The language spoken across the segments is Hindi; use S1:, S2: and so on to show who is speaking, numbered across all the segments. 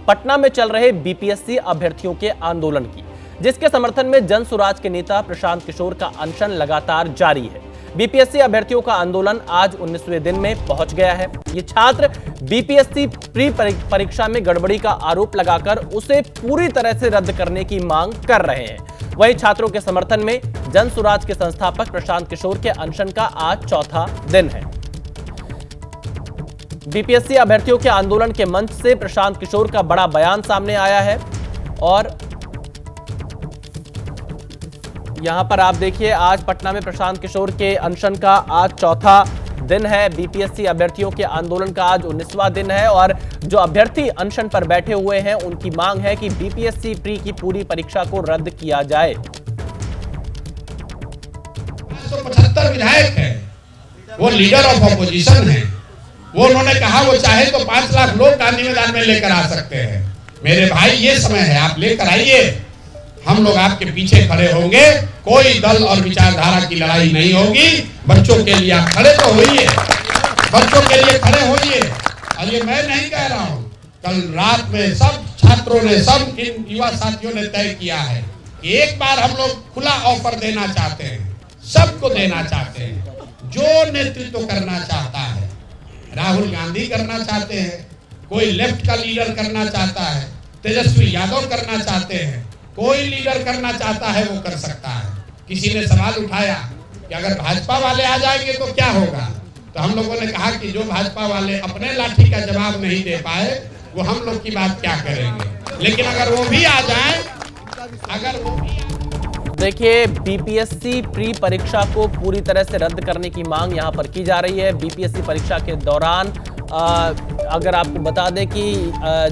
S1: पटना में चल रहे बीपीएससी अभ्यर्थियों के आंदोलन की, जिसके समर्थन में जन सुराज के नेता प्रशांत किशोर का अनशन लगातार जारी है। बीपीएससी अभ्यर्थियों का आंदोलन आज 19वें दिन में पहुंच गया है। ये छात्र बीपीएससी प्री परीक्षा में गड़बड़ी का आरोप लगाकर उसे पूरी तरह से रद्द करने की मांग कर रहे हैं। वहीं छात्रों के समर्थन में जन सुराज के संस्थापक प्रशांत किशोर के अनशन का आज चौथा दिन है। बीपीएससी अभ्यर्थियों के आंदोलन के मंच से प्रशांत किशोर का बड़ा बयान सामने आया है और यहां पर आप देखिए, आज पटना में प्रशांत किशोर के अनशन का आज चौथा दिन है। बीपीएससी अभ्यर्थियों के आंदोलन का आज 19वां दिन है और जो अभ्यर्थी अनशन पर बैठे हुए हैं उनकी मांग है कि बीपीएससी प्री की पूरी परीक्षा को रद्द किया जाए।
S2: 575 विधायक हैं, वो लीडर ऑफ ऑपोजिशन हैं। वो उन्होंने कहा वो चाहे तो 5 लाख लोग गांधी मैदान में लेकर आ सकते हैं। मेरे भाई, ये समय है, आप लेकर आइए, हम लोग आपके पीछे खड़े होंगे। कोई दल और विचारधारा की लड़ाई नहीं होगी। बच्चों के लिए आप खड़े तो होइए, बच्चों के लिए खड़े होइए। और ये मैं नहीं कह रहा हूं, कल रात में सब छात्रों ने, सब इन युवा साथियों ने तय किया है कि एक बार हम लोग खुला ऑफर देना चाहते हैं, सबको देना चाहते हैं। जो नेतृत्व करना चाहता है, राहुल गांधी करना चाहते हैं, कोई लेफ्ट का लीडर करना चाहता है, तेजस्वी यादव करना चाहते हैं, कोई लीडर करना चाहता है, वो कर सकता है। किसी ने सवाल उठाया कि अगर भाजपा वाले आ जाएंगे तो क्या होगा, तो हम लोगों ने कहा कि जो भाजपा वाले अपने लाठी का जवाब नहीं दे पाए, वो हम लोग की बात क्या करेंगे। लेकिन अगर वो भी आ जाए,
S1: देखिए, बीपीएससी प्री परीक्षा को पूरी तरह से रद्द करने की मांग यहां पर की जा रही है। बीपीएससी परीक्षा के दौरान अगर आपको बता दें कि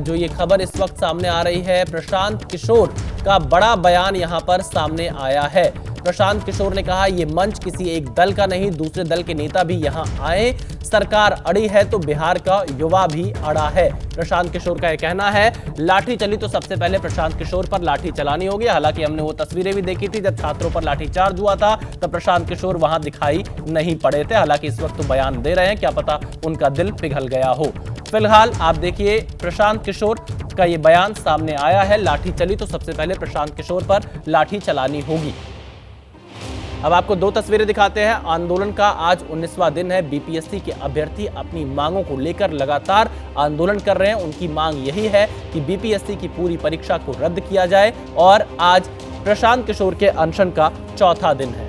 S1: जो ये खबर इस वक्त सामने आ रही है, प्रशांत किशोर का बड़ा बयान यहां पर सामने आया है। प्रशांत किशोर ने कहा, ये मंच किसी एक दल का नहीं, दूसरे दल के नेता भी यहां आए। सरकार अड़ी है तो बिहार का युवा भी अड़ा है। प्रशांत किशोर का यह कहना है, लाठी चली तो सबसे पहले प्रशांत किशोर पर लाठी चलानी होगी। हालांकि हमने वो तस्वीरें भी देखी थी जब छात्रों पर लाठीचार्ज हुआ था, तब प्रशांत किशोर वहां दिखाई नहीं पड़े थे। हालांकि इस वक्त तो बयान दे रहे हैं, क्या पता उनका दिल पिघल गया हो। फिलहाल आप देखिए, प्रशांत किशोर का ये बयान सामने आया है, लाठी चली तो सबसे पहले प्रशांत किशोर पर लाठी चलानी होगी। अब आपको दो तस्वीरें दिखाते हैं। आंदोलन का आज 19वां दिन है। बीपीएससी के अभ्यर्थी अपनी मांगों को लेकर लगातार आंदोलन कर रहे हैं। उनकी मांग यही है कि बीपीएससी की पूरी परीक्षा को रद्द किया जाए और आज प्रशांत किशोर के अनशन का चौथा दिन है।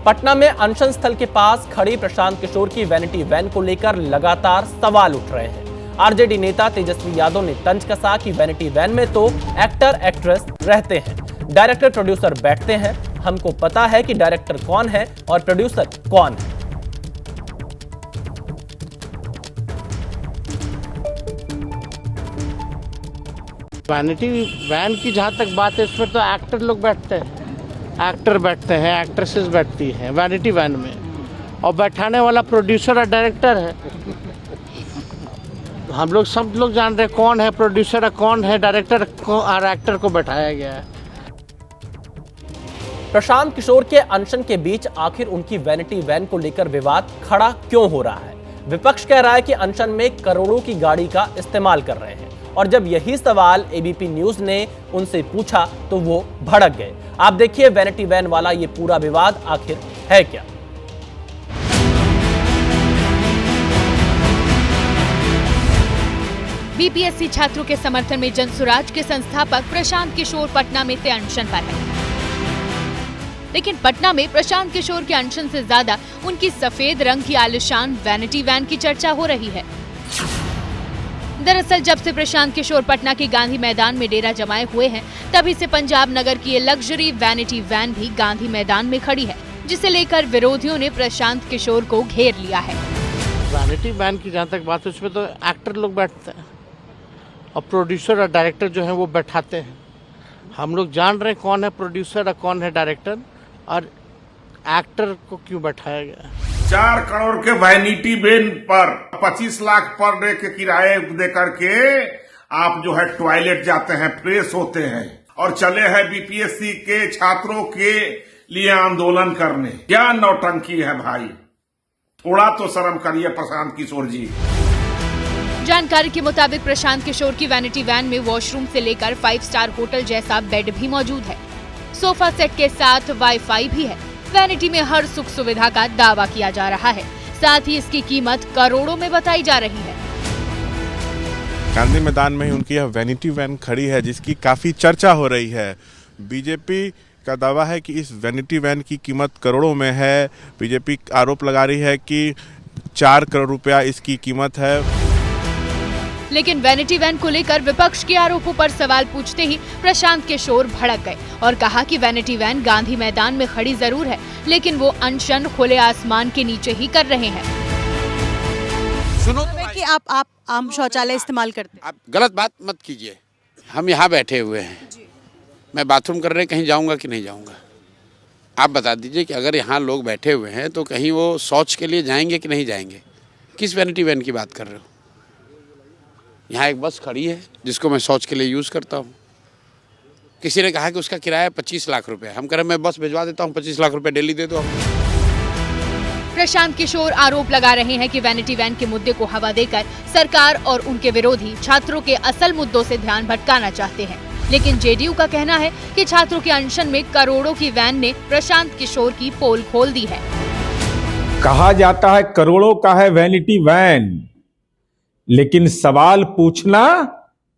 S1: पटना में अनशन स्थल के पास खड़ी प्रशांत किशोर की वैनिटी वैन को लेकर लगातार सवाल उठ रहे हैं। आरजेडी नेता तेजस्वी यादव ने तंज कसा कि वैनिटी वैन में तो एक्टर एक्ट्रेस रहते हैं, डायरेक्टर प्रोड्यूसर बैठते हैं। हमको पता है कि डायरेक्टर कौन है और प्रोड्यूसर कौन है।
S3: वैनिटी वैन की जहाँ तक बात है, इसमें तो एक्टर लोग बैठते हैं, एक्टर बैठते हैं, एक्ट्रेसेस बैठती हैं वैनिटी वैन में, और बैठाने वाला प्रोड्यूसर और डायरेक्टर है। हम लोग सब लोग जान रहे कौन है प्रोड्यूसर और कौन है डायरेक्टर और एक्टर को बैठाया गया है।
S1: प्रशांत किशोर के अनशन के बीच आखिर उनकी वैनिटी वैन को लेकर विवाद खड़ा क्यों हो रहा है? विपक्ष कह रहा है कि अनशन में करोड़ों की गाड़ी का इस्तेमाल कर रहे हैं, और जब यही सवाल एबीपी न्यूज ने उनसे पूछा तो वो भड़क गए। आप देखिए, वैनिटी वैन वाला ये पूरा विवाद आखिर है क्या।
S4: बीपीएससी छात्रों के समर्थन में जनसुराज के संस्थापक प्रशांत किशोर पटना में से अनशन पर है। लेकिन पटना में प्रशांत किशोर के अनशन से ज्यादा उनकी सफेद रंग की आलिशान वैनिटी वैन की चर्चा हो रही है। दरअसल जब से प्रशांत किशोर पटना के गांधी मैदान में डेरा जमाए हुए हैं, तभी से पंजाब नगर की ये लग्जरी वैनिटी वैन भी गांधी मैदान में खड़ी है, जिसे लेकर विरोधियों ने प्रशांत किशोर को घेर लिया है।
S3: वैनिटी वैन की जहाँ तक बात है, उसमें तो एक्टर लोग बैठते हैं और प्रोड्यूसर और डायरेक्टर जो है वो बैठाते हैं। हम लोग जान रहे हैं कौन है प्रोड्यूसर और कौन है डायरेक्टर, और एक्टर को क्यों बैठाया गया।
S5: 4 करोड़ के वैनिटी वैन पर 25 लाख पर डे के किराए दे करके आप जो है टॉयलेट जाते हैं, फ्रेश होते हैं और चले हैं बीपीएससी के छात्रों के लिए आंदोलन करने। क्या नौटंकी है भाई, थोड़ा तो शर्म करिए प्रशांत किशोर जी।
S4: जानकारी के मुताबिक प्रशांत किशोर की वैनिटी वैन में वॉशरूम से लेकर 5 स्टार होटल जैसा बेड भी मौजूद है। सोफा सेट के साथ वाईफाई भी है। वैनिटी में हर सुख सुविधा का दावा किया जा रहा है। साथ ही इसकी कीमत करोड़ों में बताई जा रही है।
S6: गांधी मैदान में ही उनकी यह वैनिटी वैन खड़ी है, जिसकी काफी चर्चा हो रही है। बीजेपी का दावा है कि इस वैनिटी वैन की कीमत करोड़ों में है। बीजेपी आरोप लगा रही है कि 4 करोड़ रुपया इसकी कीमत है।
S4: लेकिन वैनिटी वैन को लेकर विपक्ष के आरोपों पर सवाल पूछते ही प्रशांत किशोर भड़क गए और कहा कि वैनिटी वैन गांधी मैदान में खड़ी जरूर है, लेकिन वो अनशन खुले आसमान के नीचे ही कर रहे हैं।
S7: सुनो
S8: कि आप आम शौचालय इस्तेमाल करते हैं।
S7: आप गलत बात मत कीजिए। हम यहाँ बैठे हुए हैं, मैं बाथरूम करने कहीं जाऊँगा कि नहीं जाऊँगा? आप बता दीजिए कि अगर यहाँ लोग बैठे हुए हैं तो कहीं वो शौच के लिए जाएंगे कि नहीं जाएंगे? किस वैनिटी वैन की बात कर रहे हो? यहाँ एक बस खड़ी है जिसको मैं शौच के लिए यूज़ करता हूँ। किसी ने कहा कि उसका किराया 25 लाख रुपए। हम कह रहे हैं मैं बस भिजवा देता हूँ, 25 लाख रुपए डेली दे दो।
S4: प्रशांत किशोर आरोप लगा रहे हैं कि वैनिटी वैन के मुद्दे को हवा देकर सरकार और उनके विरोधी छात्रों के असल मुद्दों से ध्यान भटकाना चाहते हैं। लेकिन जेडीयू का कहना है कि छात्रों के अनशन में करोड़ों की वैन ने प्रशांत किशोर की पोल खोल दी है।
S9: कहा जाता है करोड़ों का है वैनिटी वैन, लेकिन सवाल पूछना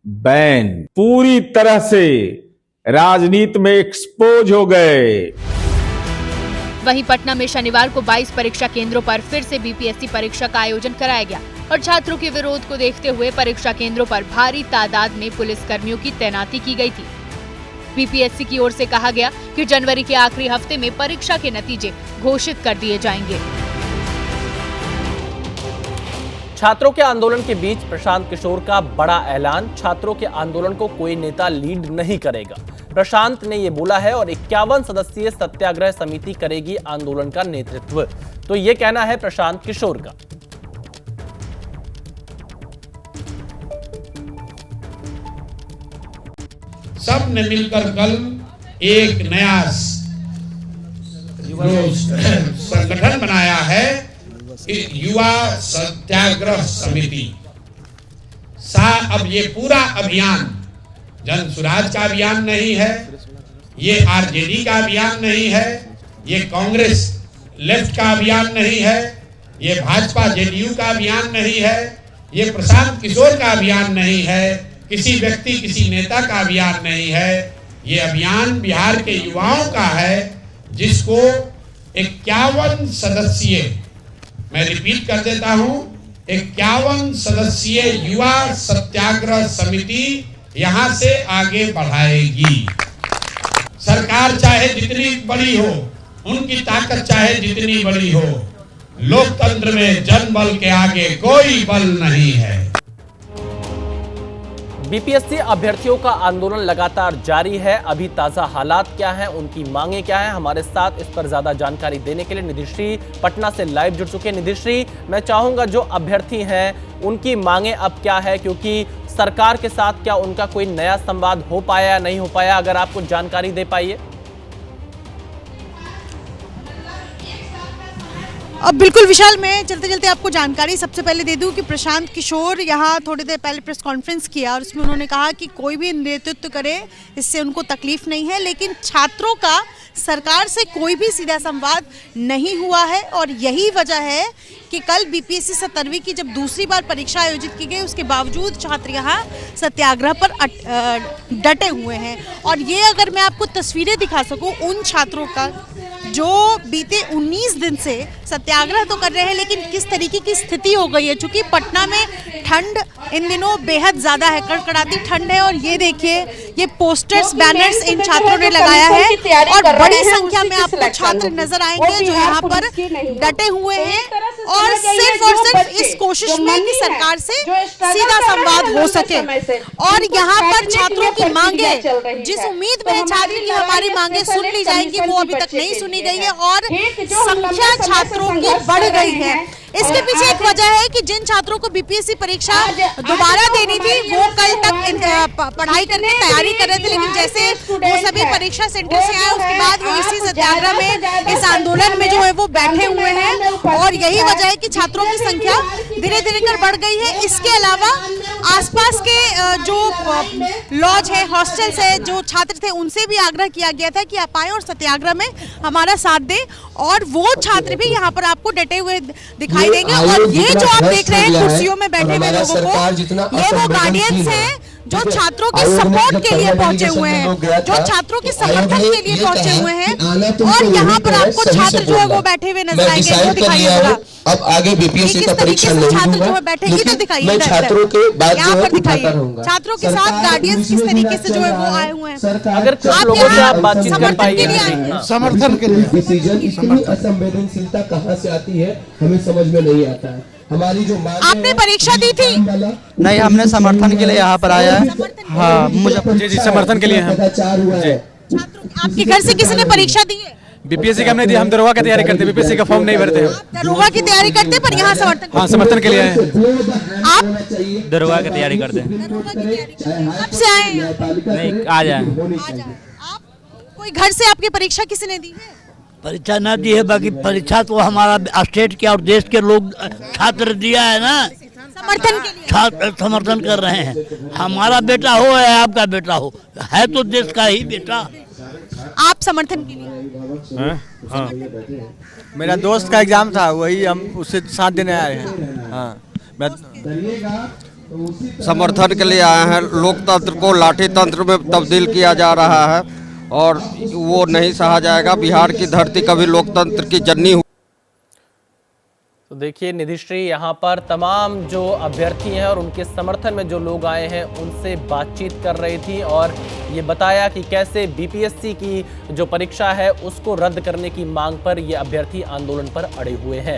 S9: बैन। पूरी तरह से राजनीति में एक्सपोज हो गए।
S4: वहीं पटना में शनिवार को 22 परीक्षा केंद्रों पर फिर से बीपीएससी परीक्षा का आयोजन कराया गया और छात्रों के विरोध को देखते हुए परीक्षा केंद्रों पर भारी तादाद में पुलिस कर्मियों की तैनाती की गई थी। बीपीएससी की ओर से कहा गया कि जनवरी के आखिरी हफ्ते में परीक्षा के नतीजे घोषित कर दिए जाएंगे।
S1: छात्रों के आंदोलन के बीच प्रशांत किशोर का बड़ा ऐलान। छात्रों के आंदोलन को कोई नेता लीड नहीं करेगा, प्रशांत ने ये बोला है। और 51 सदस्यीय सत्याग्रह समिति करेगी आंदोलन का नेतृत्व। तो ये कहना है प्रशांत किशोर का।
S2: सब ने मिलकर कल एक नया संगठन बनाया है, युवा सत्याग्रह समिति। अब ये पूरा अभियान जन स्वराज का अभियान नहीं है, ये आरजेडी का अभियान नहीं है, ये कांग्रेस लेफ्ट का अभियान नहीं है, ये भाजपा जेडीयू का अभियान नहीं है, ये प्रशांत किशोर का अभियान नहीं है, किसी व्यक्ति किसी नेता का अभियान नहीं है। ये अभियान बिहार के युवाओं का है, जिसको 51 सदस्यीय, मैं रिपीट कर देता हूं, 51 सदस्यीय युवा सत्याग्रह समिति यहां से आगे बढ़ाएगी। सरकार चाहे जितनी बड़ी हो, उनकी ताकत चाहे जितनी बड़ी हो, लोकतंत्र में जनबल के आगे कोई बल नहीं है।
S1: बीपीएससी अभ्यर्थियों का आंदोलन लगातार जारी है। अभी ताजा हालात क्या हैं, उनकी मांगे क्या हैं, हमारे साथ इस पर ज्यादा जानकारी देने के लिए निधिश्री पटना से लाइव जुड़ चुके हैं। निधिश्री, मैं चाहूंगा जो अभ्यर्थी हैं उनकी मांगे अब क्या है, क्योंकि सरकार के साथ क्या उनका कोई नया संवाद हो पाया या नहीं हो पाया, अगर आप कुछ जानकारी दे पाइए।
S8: अब बिल्कुल विशाल, मैं चलते चलते आपको जानकारी सबसे पहले दे दूं कि प्रशांत किशोर यहाँ थोड़ी देर पहले प्रेस कॉन्फ्रेंस किया और उसमें उन्होंने कहा कि कोई भी नेतृत्व करे इससे उनको तकलीफ नहीं है, लेकिन छात्रों का सरकार से कोई भी सीधा संवाद नहीं हुआ है। और यही वजह है कि कल बीपीएससी 17वीं की जब दूसरी बार परीक्षा आयोजित की गई, उसके बावजूद छात्र यहाँ सत्याग्रह पर डटे हुए हैं। और ये अगर मैं आपको तस्वीरें दिखा सकूं उन छात्रों का जो बीते 19 दिन से सत्याग्रह तो कर रहे हैं, लेकिन किस तरीके की स्थिति हो गई है, चूंकि पटना में ठंड इन दिनों बेहद ज्यादा है, कड़कड़ाती ठंड है। और ये देखिए, ये पोस्टर्स, बैनर्स इन छात्रों ने लगाया है और बड़ी संख्या में आपको छात्र नजर आएंगे जो यहाँ पर डटे हुए हैं और सिर्फ इस कोशिश में कि सरकार से सीधा संवाद हो सके। और यहाँ पर छात्रों की मांगे, जिस उम्मीद में छात्र की हमारी मांगे सुन ली जाएंगी, वो अभी तक नहीं सुनी गई है और संख्या छात्रों की बढ़ गई है। इसके पीछे एक वजह है कि जिन छात्रों को बीपीएससी परीक्षा दोबारा देनी थी वो कल तक पढ़ाई करके तैयारी कर रहे थे, लेकिन जैसे वो सभी परीक्षा सेंटर से आए उसके बाद वो इसी सत्याग्रह में, इस आंदोलन में जो है वो बैठे हुए हैं और यही वजह है कि छात्रों की संख्या धीरे धीरे कर बढ़ गई है। इसके अलावा आसपास के जो लॉज है, हॉस्टल्स है, जो छात्र थे उनसे भी आग्रह किया गया था कि आप आए और सत्याग्रह में हमारा साथ दें, और वो छात्र भी यहाँ पर आपको डटे हुए दिखाई देंगे। और ये जो आप देख रहे हैं कुर्सियों में बैठे हुए लोगों को, ये वो गार्डियंस हैं जो छात्रों के सपोर्ट के लिए पहुंचे हुए हैं, जो छात्रों के समर्थन के लिए पहुंचे हुए हैं, और यहाँ पर आपको छात्र जो है वो बैठे हुए नजर आएंगे। वो दिखाइए
S10: अब आगे बीपीएससी का परीक्षा नहीं होगा, लेकिन मैं छात्रों के बाद जो है उठाता रहूंगा।
S8: छात्रों के साथ गार्डियंस किस तरीके से जो है वो आए हुए हैं।
S1: अगर कुछ लोगों से आप बातचीत कर पाइए,
S3: समर्थन के लिए
S10: डिसीजन, इतनी असंवेदनशीलता कहाँ से आती है हमें समझ में नहीं आता है। हमारी जो
S8: आपने परीक्षा दी थी?
S11: नहीं, हमने समर्थन के लिए यहाँ पर आया है। हाँ, मुझे जी समर्थन के लिए हैं।
S8: आपके घर से किसी ने परीक्षा दी है?
S11: बीपीएससी का हमने दी, हम दरोगा की तैयारी करते, बीपीएससी का फॉर्म नहीं भरते हैं।
S8: दरोगा की तैयारी करते पर यहाँ समर्थन?
S11: हाँ, समर्थन के लिए आए।
S8: आप
S11: दरोगा की तैयारी करते हैं।
S8: कब से आए?
S11: नहीं, आ जाए।
S8: आप कोई घर से आपकी परीक्षा किसी ने दी है?
S12: परीक्षा न दी है, बाकी परीक्षा तो हमारा स्टेट के और देश के लोग छात्र दिया है ना,
S8: समर्थन के लिए
S12: छात्र समर्थन कर रहे हैं। हमारा बेटा हो या आपका बेटा हो, है तो देश का ही बेटा।
S8: आप समर्थन के लिए?
S11: हाँ, मेरा दोस्त का एग्जाम था, वही हम उससे साथ देने आए हैं। हाँ, मैं
S13: समर्थन के लिए आए हैं। लोकतंत्र को लाठी तंत्र में तब्दील किया जा रहा है और वो नहीं सहा जाएगा। बिहार की धरती कभी लोकतंत्र की जननी।
S1: तो देखिए निधिश्री यहाँ पर तमाम जो अभ्यर्थी हैं और उनके समर्थन में जो लोग आए हैं उनसे बातचीत कर रही थी और ये बताया कि कैसे बीपीएससी की जो परीक्षा है उसको रद्द करने की मांग पर ये अभ्यर्थी आंदोलन पर अड़े हुए हैं।